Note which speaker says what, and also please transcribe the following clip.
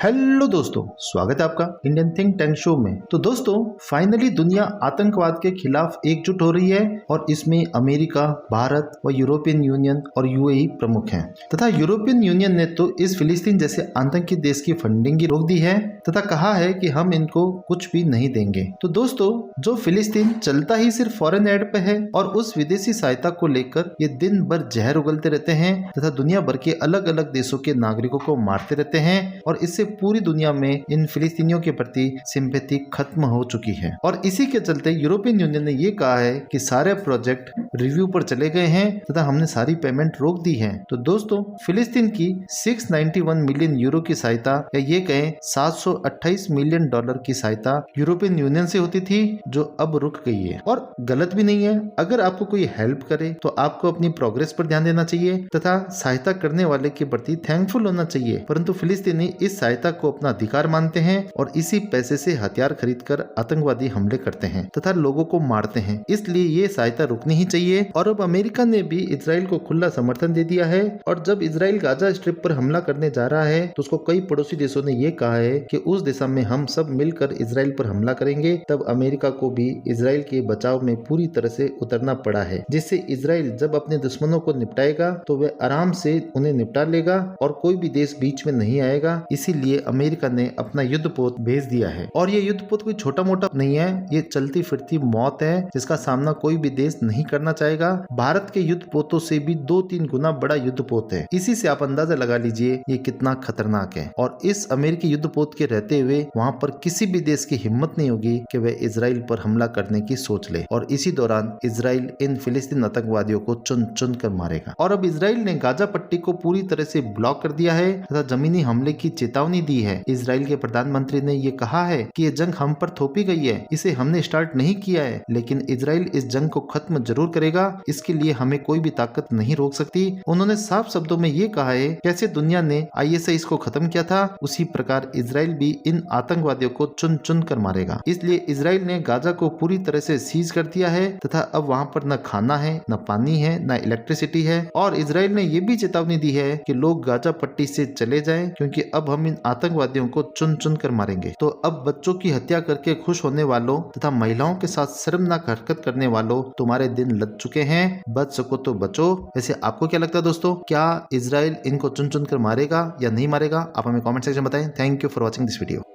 Speaker 1: Hello दोस्तों, स्वागत है आपका इंडियन थिंक टैंक शो में। तो दोस्तों, फाइनली दुनिया आतंकवाद के खिलाफ एकजुट हो रही है और इसमें अमेरिका, भारत व यूरोपियन यूनियन और यूएई प्रमुख हैं। तथा यूरोपियन यूनियन ने तो इस फिलिस्तीन जैसे आतंकी देश की फंडिंग ही रोक दी है तथा कहा है कि हम इनको कुछ भी नहीं देंगे। तो दोस्तों, जो फिलिस्तीन चलता ही सिर्फ फॉरेन एड पे है और उस विदेशी सहायता को लेकर ये दिन भर जहर उगलते रहते हैं तथा दुनिया भर के अलग अलग देशों के नागरिकों को मारते रहते हैं और इससे पूरी दुनिया में इन फिलिस्तीनियों के प्रति सिंपैथी खत्म हो चुकी है। और इसी के चलते यूरोपियन यूनियन ने ये कहा है कि सारे प्रोजेक्ट रिव्यू पर चले गए हैं तथा हमने सारी पेमेंट रोक दी है। तो दोस्तों, फिलिस्तीन की 691 मिलियन यूरो की सहायता या ये कहें 728 मिलियन डॉलर की सहायता यूरोपियन यूनियन से होती थी, जो अब रुक गई है। और गलत भी नहीं है। अगर आपको कोई हेल्प करे तो आपको अपनी प्रोग्रेस पर ध्यान देना चाहिए तथा सहायता करने वाले के प्रति थैंकफुल होना चाहिए। परंतु फिलिस्तीनी इस सहायता को अपना अधिकार मानते हैं और इसी पैसे से हथियार खरीदकर आतंकवादी हमले करते हैं तथा लोगों को मारते हैं। इसलिए ये सहायता रुकनी ही चाहिए। और अब अमेरिका ने भी इजराइल को खुला समर्थन दे दिया है और जब इजराइल गाजा स्ट्रिप पर हमला करने जा रहा है तो उसको कई पड़ोसी देशों ने ये कहा है कि उस दिशा में हम सब मिलकर इजराइल पर हमला करेंगे। तब अमेरिका को भी इजराइल के बचाव में पूरी तरह से उतरना पड़ा है, जिससे इजराइल जब अपने दुश्मनों को निपटाएगा तो वह आराम से उन्हें निपटा लेगा और कोई भी देश बीच में नहीं आएगा। इसीलिए अमेरिका ने अपना युद्धपोत भेज दिया है। और ये युद्धपोत कोई छोटा मोटा नहीं है, ये चलती फिरती मौत है जिसका सामना कोई भी देश नहीं करना चाहेगा। भारत के युद्धपोतों से भी 2-3 गुना बड़ा युद्धपोत है। इसी से आप अंदाजा लगा लीजिए ये कितना खतरनाक है। और इस अमेरिकी युद्धपोत के रहते हुए वहां पर किसी भी देश की हिम्मत नहीं होगी कि वह इजराइल पर हमला करने की सोच ले। और इसी दौरान इजराइल इन फिलिस्तीन आतंकवादियों को चुन चुन कर मारेगा। और अब इजराइल ने गाजा पट्टी को पूरी तरह से ब्लॉक कर दिया है तथा जमीनी हमले की चेतावनी दी है। इजराइल के प्रधानमंत्री ने ये कहा है कि ये जंग हम पर थोपी गई है, इसे हमने स्टार्ट नहीं किया है, लेकिन इजराइल इस जंग को खत्म जरूर करेगा। इसके लिए हमें कोई भी ताकत नहीं रोक सकती। उन्होंने साफ शब्दों में ये कहा है कैसे दुनिया ने आईएसआई को खत्म किया था, उसी प्रकार इजराइल भी इन आतंकवादियों को चुन चुन कर मारेगा। इसलिए इजराइल ने गाजा को पूरी तरह से सीज कर दिया है तथा अब वहाँ पर न खाना है, न पानी है, न इलेक्ट्रिसिटी है। और इजराइल ने ये भी चेतावनी दी है कि लोग गाजा पट्टी से चले जाएं, क्योंकि अब हम इन आतंकवादियों को चुन चुन कर मारेंगे। तो अब बच्चों की हत्या करके खुश होने वालों तथा महिलाओं के साथ शर्मनाक हरकत करने वालों, तुम्हारे दिन लग चुके हैं। बच सको तो बचो। वैसे आपको क्या लगता है दोस्तों, क्या इजराइल इनको चुन चुन कर मारेगा या नहीं मारेगा? आप हमें कमेंट सेक्शन में बताएं। Thank you for watching this video.